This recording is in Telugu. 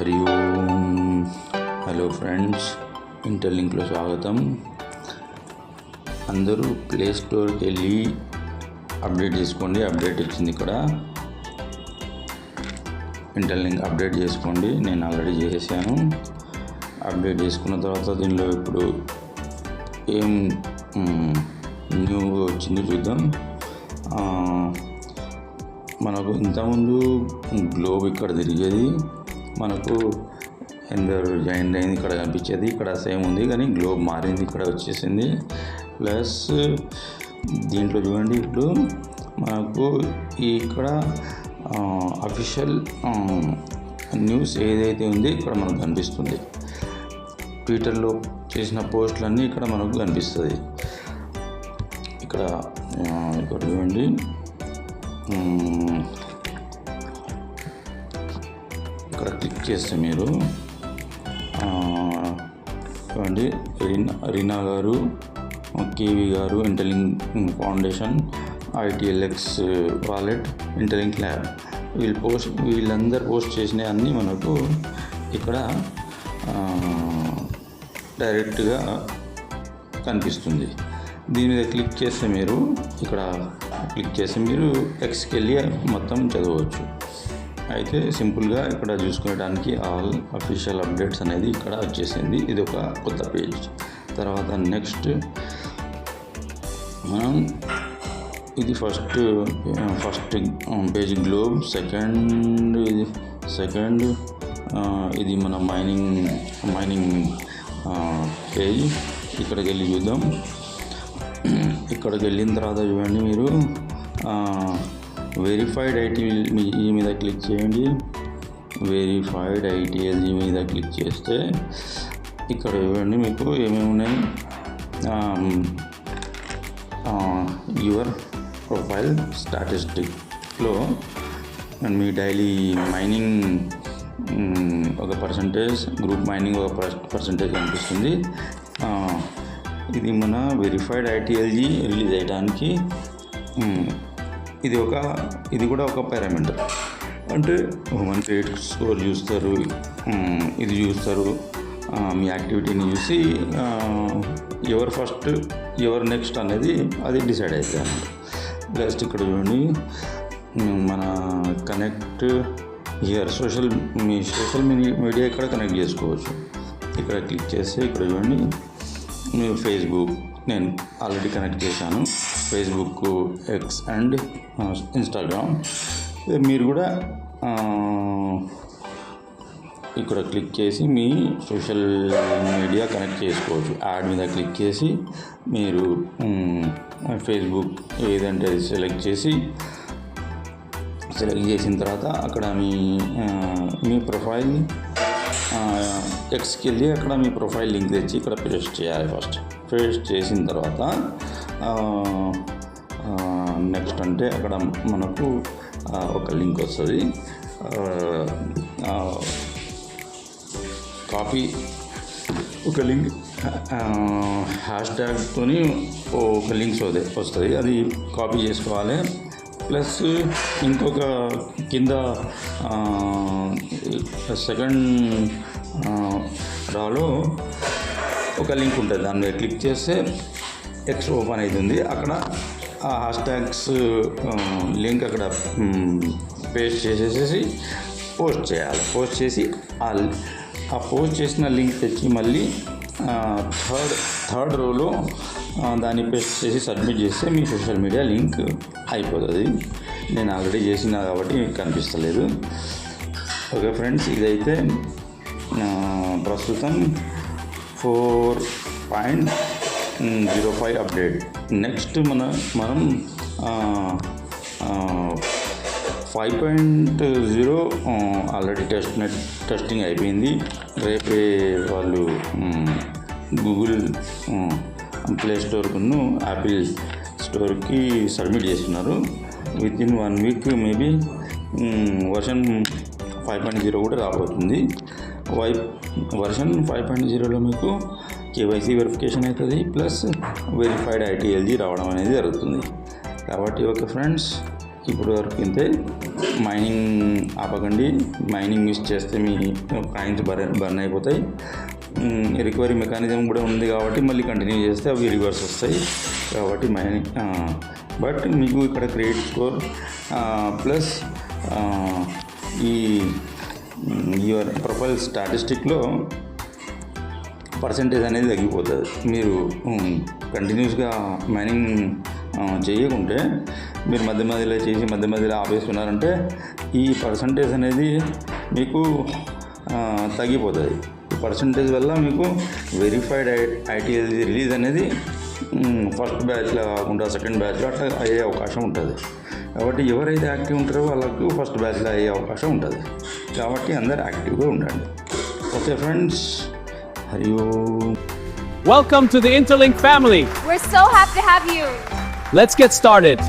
హరి ఓం. హలో ఫ్రెండ్స్, ఇంటర్లింక్లో స్వాగతం. అందరూ ప్లే స్టోర్కి వెళ్ళి అప్డేట్ చేసుకోండి. అప్డేట్ వచ్చింది ఇక్కడ, ఇంటర్లింక్ అప్డేట్ చేసుకోండి. నేను ఆల్రెడీ చేసేసాను. అప్డేట్ చేసుకున్న తర్వాత దీనిలో ఇప్పుడు ఏం న్యూగా వచ్చిందో చూద్దాం. మనకు ఇంతకుముందు గ్లోబ్ ఇక్కడ తిరిగేది, మనకు ఎందరు జాయిన్ అయింది ఇక్కడ కనిపించేది. ఇక్కడ సేమ్ ఉంది కానీ గ్లోబ్ మారింది, ఇక్కడ వచ్చేసింది. ప్లస్ దీంట్లో చూడండి, ఇప్పుడు మనకు ఇక్కడ అఫీషియల్ న్యూస్ ఏదైతే ఉంది ఇక్కడ మనకు కనిపిస్తుంది. ట్విట్టర్లో చేసిన పోస్టులన్నీ ఇక్కడ మనకు కనిపిస్తుంది. ఇక్కడ చూడండి, ఇక్కడ క్లిక్ చేస్తే మీరు చూడండి, రీనా గారు, కేవి గారు, interlink foundation, ITLX wallet, interlink lab, వీళ్ళందరూ పోస్ట్ చేసినవి అన్నీ మనకు ఇక్కడ డైరెక్ట్గా కనిపిస్తుంది. దీని మీద క్లిక్ చేస్తే మీరు ఎక్స్కి వెళ్ళి మొత్తం చదవచ్చు. అయితే సింపుల్గా ఇక్కడ చూసుకోవడానికి ఆల్ అఫీషియల్ అప్డేట్స్ అనేది ఇక్కడ వచ్చేసింది. ఇది ఒక కొత్త పేజ్. తర్వాత నెక్స్ట్ మనం ఇది ఫస్ట్ పేజ్ గ్లోబ్, సెకండ్ ఇది మన మైనింగ్ పేజ్. ఇక్కడికి వెళ్ళి చూద్దాం. ఇక్కడికి వెళ్ళిన తర్వాత చూడండి, మీరు వెరిఫైడ్ ITLG మీద క్లిక్ చేయండి. వెరిఫైడ్ ITLG మీద క్లిక్ చేస్తే ఇక్కడ చూడండి మీకు ఏమేమి ఉన్నాయి. యువర్ ప్రొఫైల్ స్టాటిస్టిక్లో మీ డైలీ మైనింగ్ ఒక పర్సంటేజ్, గ్రూప్ మైనింగ్ ఒక పర్సంటేజ్ కనిపిస్తుంది. ఇది మన వెరిఫైడ్ ITLG రిలీజ్ అయ్యడానికి ఇది కూడా ఒక పారామీటర్. అంటే మన క్రెడిట్ స్కోర్ చూస్తారు, ఇది చూస్తారు, మీ యాక్టివిటీని చూసి ఎవరు ఫస్ట్ ఎవరు నెక్స్ట్ అనేది అది డిసైడ్ అవుతుంది అన్నమాట. నెక్స్ట్ ఇక్కడ చూడండి, మన connect here me social media ఇక్కడ కనెక్ట్ చేసుకోవచ్చు. ఇక్కడ క్లిక్ చేస్తే ఇక్కడ చూడండి, మీరు ఫేస్బుక్, నేను ఆల్రెడీ కనెక్ట్ చేశాను, ఫేస్బుక్, X అండ్ ఇన్స్టాగ్రామ్. మీరు కూడా ఇక్కడ క్లిక్ చేసి మీ సోషల్ మీడియా కనెక్ట్ చేసుకోవచ్చు. యాడ్ మీద క్లిక్ చేసి మీరు ఫేస్బుక్ ఏదంటే అది సెలెక్ట్ చేసిన తర్వాత అక్కడ మీ ప్రొఫైల్ Xకి వెళ్ళి అక్కడ మీ ప్రొఫైల్ లింక్ తెచ్చి ఇక్కడ పేస్ట్ చేయాలి. పేస్ట్ చేసిన తర్వాత నెక్స్ట్ అంటే అక్కడ మనకు ఒక లింక్ వస్తుంది. కాపీ ఒక లింక్ హ్యాష్ట్యాగ్తో ఒక లింక్స్ వస్తుంది, అది కాపీ చేసుకోవాలి. ప్లస్ ఇంకొక కింద సెకండ్ రాలో ఒక లింక్ ఉంటుంది, దాని మీద క్లిక్ చేస్తే X ఓపెన్ అవుతుంది. అక్కడ ఆ హ్యాష్ట్యాగ్స్ లింక్ అక్కడ పేస్ట్ చేసేసి పోస్ట్ చేయాలి. పోస్ట్ చేసి ఆ పోస్ట్ చేసిన లింక్ తెచ్చి మళ్ళీ థర్డ్ రోలో దాన్ని పేస్ట్ చేసి సబ్మిట్ చేస్తే మీ సోషల్ మీడియా లింక్ అయిపోతుంది. నేను ఆల్రెడీ చేసిన కాబట్టి మీకు కనిపిస్తలేదు. ఓకే ఫ్రెండ్స్, ఇదైతే ప్రస్తుతం 4.05 అప్డేట్. నెక్స్ట్ మనం 5.0 ఆల్రెడీ టెస్టింగ్ అయిపోయింది. రేపే వాళ్ళు గూగుల్ ప్లే స్టోర్కును యాపిల్ స్టోర్కి సబ్మిట్ చేస్తున్నారు. వితిన్ 1 వీక్ మేబీ వర్షన్ 5.0 కూడా రాబోతుంది. వర్షన్ 5.0లో మీకు KYC వెరిఫికేషన్ అవుతుంది, ప్లస్ వెరిఫైడ్ ITLG రావడం అనేది జరుగుతుంది. కాబట్టి ఓకే ఫ్రెండ్స్, ఇప్పుడు వరకు ఇంతే. మైనింగ్ ఆపకండి. మైనింగ్ మిస్ చేస్తే మీ కాయిన్స్ బర్న్ అయిపోతాయి. రికవరీ మెకానిజం కూడా ఉంది కాబట్టి మళ్ళీ కంటిన్యూ చేస్తే అవి రివర్స్ వస్తాయి. కాబట్టి మైనింగ్ బట్ మీకు ఇక్కడ క్రెడిట్ స్కోర్ ప్లస్ ఈ యువర్ ప్రొఫైల్ స్టాటిస్టిక్లో పర్సంటేజ్ అనేది తగ్గిపోతుంది. మీరు కంటిన్యూస్గా మైనింగ్ చేయకుంటే మీరు మధ్య మధ్యలో ఆపేస్తున్నారంటే ఈ పర్సంటేజ్ అనేది మీకు తగ్గిపోతుంది. పర్సంటేజ్ వల్ల మీకు వెరిఫైడ్ ఐటీఎల్జీ రిలీజ్ అనేది ఫస్ట్ బ్యాచ్లో కాకుండా సెకండ్ బ్యాచ్లో అట్లా అయ్యే అవకాశం ఉంటుంది. కాబట్టి ఎవరైతే యాక్టివ్ ఉంటారో వాళ్ళకు ఫస్ట్ బ్యాచ్లో అయ్యే అవకాశం ఉంటుంది. కాబట్టి అందరు యాక్టివ్గా ఉండండి. Okay friends, Hari Om. Welcome to the Interlink family. We're so happy to have you. Let's get started.